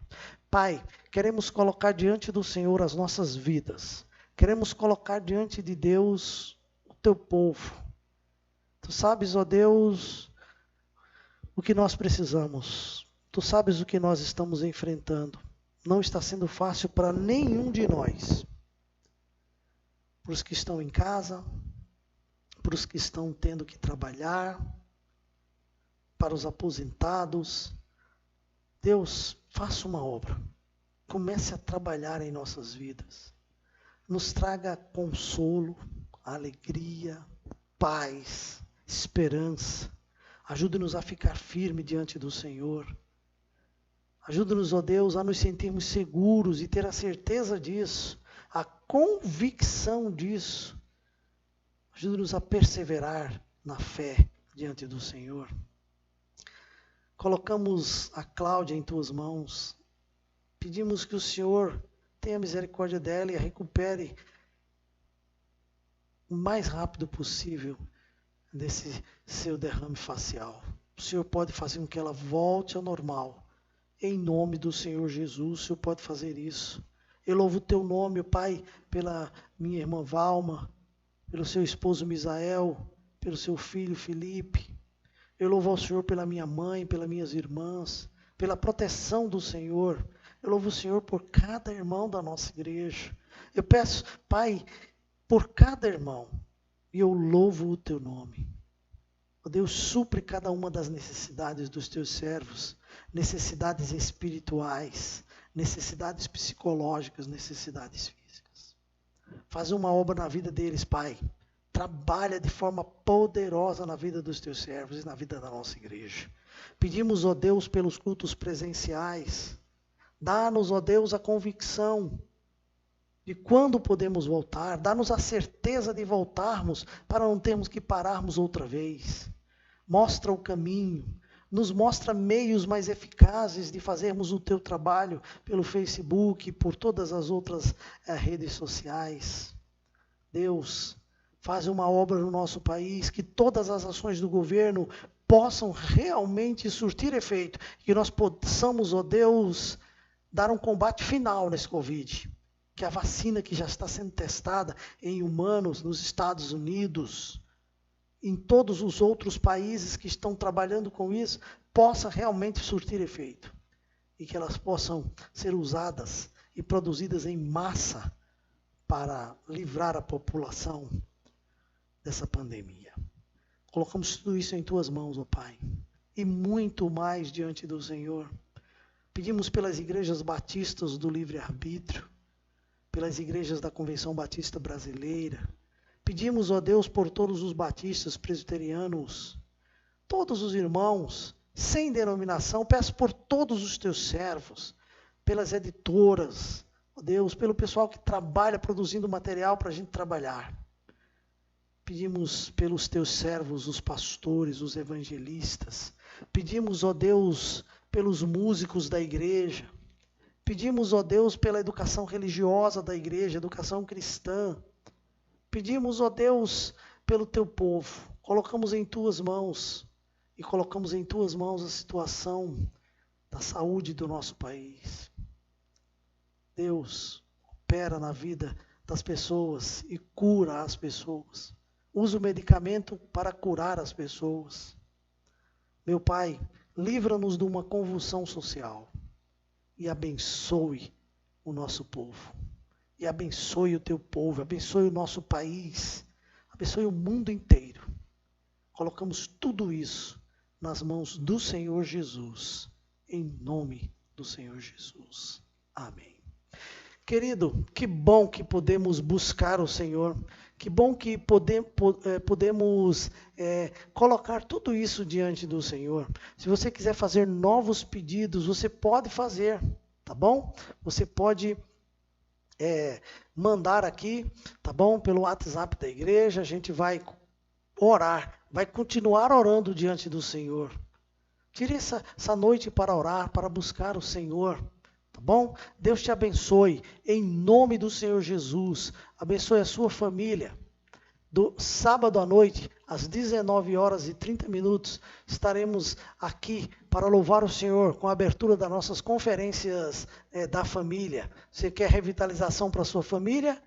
Pai, queremos colocar diante do Senhor as nossas vidas. Queremos colocar diante de Deus o teu povo. Tu sabes, ó Deus, o que nós precisamos. Tu sabes o que nós estamos enfrentando. Não está sendo fácil para nenhum de nós. Para os que estão em casa, para para os que estão tendo que trabalhar, para os aposentados. Deus, faça uma obra. Comece a trabalhar em nossas vidas. Nos traga consolo, alegria, paz, esperança. Ajude-nos a ficar firme diante do Senhor. Ajude-nos, ó Deus, a nos sentirmos seguros e ter a certeza disso, a convicção disso. Ajude-nos a perseverar na fé diante do Senhor. Colocamos a Cláudia em tuas mãos. Pedimos que o Senhor tenha misericórdia dela e a recupere o mais rápido possível desse seu derrame facial. O Senhor pode fazer com que ela volte ao normal. Em nome do Senhor Jesus, o Senhor pode fazer isso. Eu louvo o teu nome, Pai, pela minha irmã Valma, pelo seu esposo Misael, pelo seu filho Felipe. Eu louvo ao Senhor pela minha mãe, pelas minhas irmãs, pela proteção do Senhor. Eu louvo o Senhor por cada irmão da nossa igreja. Eu peço, Pai, por cada irmão, e eu louvo o teu nome. Ó Deus, supre cada uma das necessidades dos teus servos, necessidades espirituais, necessidades psicológicas, necessidades físicas. Faz uma obra na vida deles, Pai. Trabalha de forma poderosa na vida dos teus servos e na vida da nossa igreja. Pedimos, ó Deus, pelos cultos presenciais. Dá-nos, ó Deus, a convicção de quando podemos voltar. Dá-nos a certeza de voltarmos para não termos que pararmos outra vez. Mostra o caminho. Nos mostra meios mais eficazes de fazermos o teu trabalho pelo Facebook, por todas as outras redes sociais. Deus, faz uma obra no nosso país, que todas as ações do governo possam realmente surtir efeito, que nós possamos, ó Deus, dar um combate final nesse Covid, que a vacina que já está sendo testada em humanos nos Estados Unidos, em todos os outros países que estão trabalhando com isso, possa realmente surtir efeito, e que elas possam ser usadas e produzidas em massa para livrar a população dessa pandemia. Colocamos tudo isso em tuas mãos, ó Pai, e muito mais diante do Senhor. Pedimos pelas igrejas batistas do livre-arbítrio, pelas igrejas da Convenção Batista Brasileira. Pedimos, ó Deus, por todos os batistas, presbiterianos, todos os irmãos, sem denominação. Peço por todos os teus servos, pelas editoras, ó Deus, pelo pessoal que trabalha produzindo material para a gente trabalhar. Pedimos pelos teus servos, os pastores, os evangelistas. Pedimos, ó Deus, pelos músicos da igreja. Pedimos, ó Deus, pela educação religiosa da igreja, educação cristã. Pedimos, ó Deus, pelo teu povo. Colocamos em tuas mãos e colocamos em tuas mãos a situação da saúde do nosso país. Deus, opera na vida das pessoas e cura as pessoas. Usa o medicamento para curar as pessoas. Meu Pai, livra-nos de uma convulsão social e abençoe o nosso povo. E abençoe o teu povo, abençoe o nosso país, abençoe o mundo inteiro. Colocamos tudo isso nas mãos do Senhor Jesus, em nome do Senhor Jesus. Amém. Querido, que bom que podemos buscar o Senhor, que bom que podemos colocar tudo isso diante do Senhor. Se você quiser fazer novos pedidos, você pode fazer, tá bom? Você pode mandar aqui, tá bom? Pelo WhatsApp da igreja, a gente vai orar, vai continuar orando diante do Senhor. Tire essa noite para orar, para buscar o Senhor, tá bom? Deus te abençoe, em nome do Senhor Jesus. Abençoe a sua família. Do sábado à noite, às 19h30, estaremos aqui para louvar o Senhor com a abertura das nossas conferências da família. Você quer revitalização para a sua família?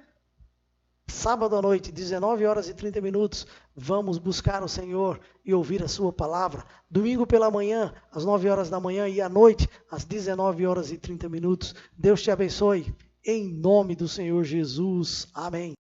Sábado à noite, 19h30, vamos buscar o Senhor e ouvir a sua palavra. Domingo pela manhã, às 9h da manhã, e à noite, às 19h30. Deus te abençoe, em nome do Senhor Jesus. Amém.